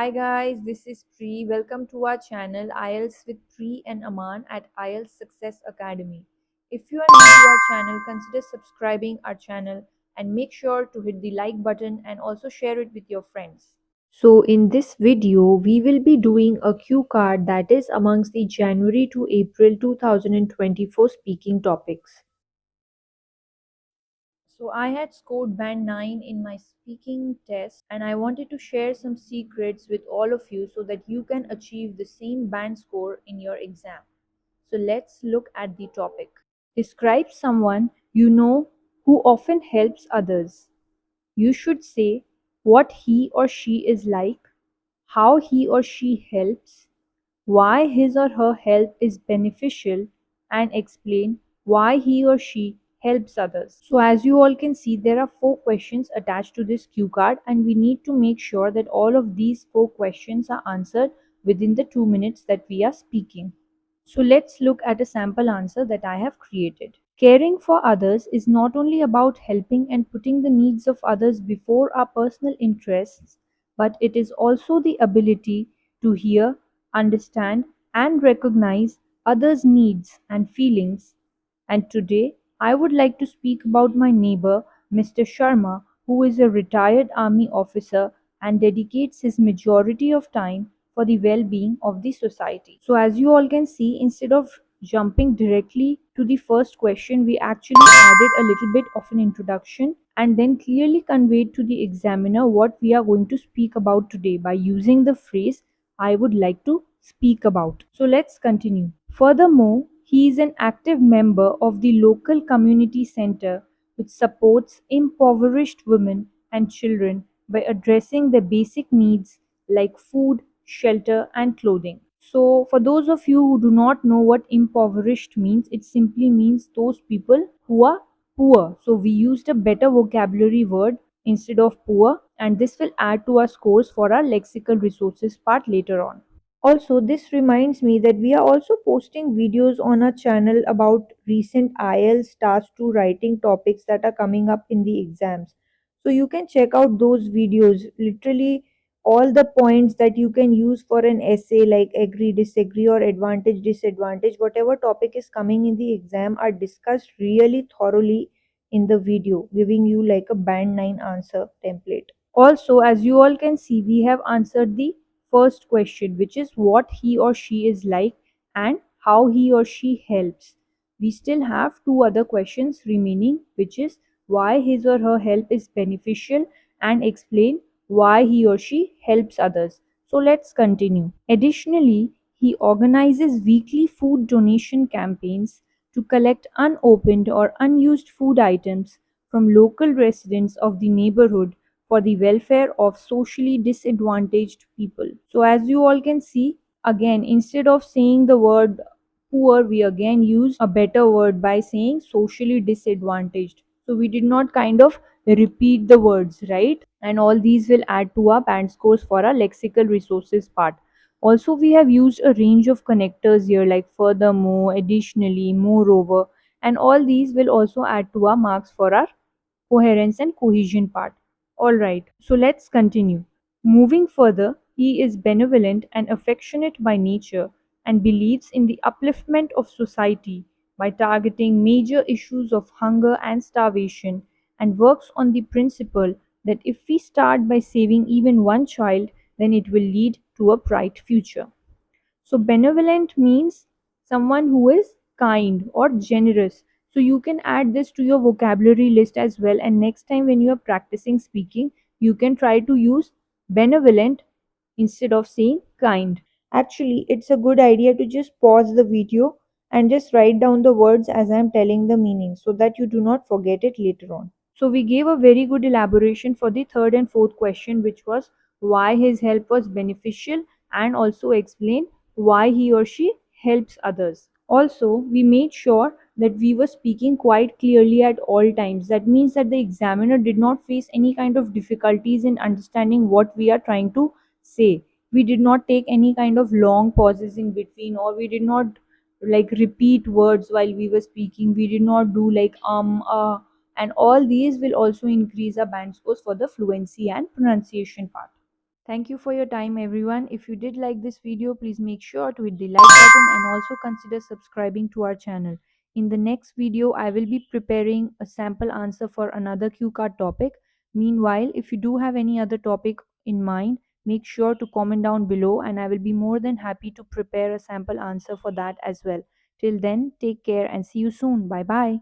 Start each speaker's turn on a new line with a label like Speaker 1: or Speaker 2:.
Speaker 1: Hi guys, this is Pri. Welcome to our channel IELTS with Pri and Aman at IELTS Success Academy. If you are new to our channel, consider subscribing our channel and make sure to hit the like button and also share it with your friends. So in this video, we will be doing a cue card that is amongst the January to April 2024 speaking topics. So I had scored band 9 in my speaking test and I wanted to share some secrets with all of you so that you can achieve the same band score in your exam. So let's look at the topic. Describe someone you know who often helps others. You should say what he or she is like, how he or she helps, why his or her help is beneficial, and explain why he or she helps others. So, as you all can see, there are 4 questions attached to this cue card, and we need to make sure that all of these 4 questions are answered within the 2 minutes that we are speaking. So, let's look at a sample answer that I have created. Caring for others is not only about helping and putting the needs of others before our personal interests, but it is also the ability to hear, understand, and recognize others' needs and feelings. And today, I would like to speak about my neighbor, Mr. Sharma, who is a retired army officer and dedicates his majority of time for the well being of the society. So, as you all can see, instead of jumping directly to the first question, we actually added a little bit of an introduction and then clearly conveyed to the examiner what we are going to speak about today by using the phrase I would like to speak about. So let's continue. Furthermore, he is an active member of the local community center which supports impoverished women and children by addressing their basic needs like food, shelter, and clothing. So, for those of you who do not know what impoverished means, it simply means those people who are poor. So, we used a better vocabulary word instead of poor, and this will add to our scores for our lexical resources part later on. Also, this reminds me that we are also posting videos on our channel about recent IELTS task 2 writing topics that are coming up in the exams. So you can check out those videos. Literally, all the points that you can use for an essay like agree, disagree, or advantage, disadvantage, whatever topic is coming in the exam are discussed really thoroughly in the video, giving you like a band 9 answer template. Also, as you all can see, we have answered the first question, which is what he or she is like and how he or she helps. We still have 2 other questions remaining, which is why his or her help is beneficial and explain why he or she helps others. So let's continue. Additionally, he organizes weekly food donation campaigns to collect unopened or unused food items from local residents of the neighborhood for the welfare of socially disadvantaged people. So, as you all can see, again, instead of saying the word poor, we again use a better word by saying socially disadvantaged. So, we did not kind of repeat the words, right? And all these will add to our band scores for our lexical resources part. Also, we have used a range of connectors here like furthermore, additionally, moreover, and all these will also add to our marks for our coherence and cohesion part. Alright, so let's continue. Moving further, he is benevolent and affectionate by nature and believes in the upliftment of society by targeting major issues of hunger and starvation and works on the principle that if we start by saving even one child, then it will lead to a bright future. So, benevolent means someone who is kind or generous. So, you can add this to your vocabulary list as well. And next time when you are practicing speaking, you can try to use benevolent instead of saying kind. Actually, it's a good idea to just pause the video and just write down the words as I'm telling the meaning so that you do not forget it later on. So, we gave a very good elaboration for the third and fourth question, which was why his help was beneficial and also explain why he or she helps others. Also, we made sure that we were speaking quite clearly at all times. That means that the examiner did not face any kind of difficulties in understanding what we are trying to say. We did not take any kind of long pauses in between, or we did not like repeat words while we were speaking. We did not do like and all these will also increase our band scores for the fluency and pronunciation part. Thank you for your time, everyone. If you did like this video, please make sure to hit the like button and also consider subscribing to our channel. In the next video, I will be preparing a sample answer for another Q card topic. Meanwhile, if you do have any other topic in mind, make sure to comment down below and I will be more than happy to prepare a sample answer for that as well. Till then, take care and see you soon. Bye bye.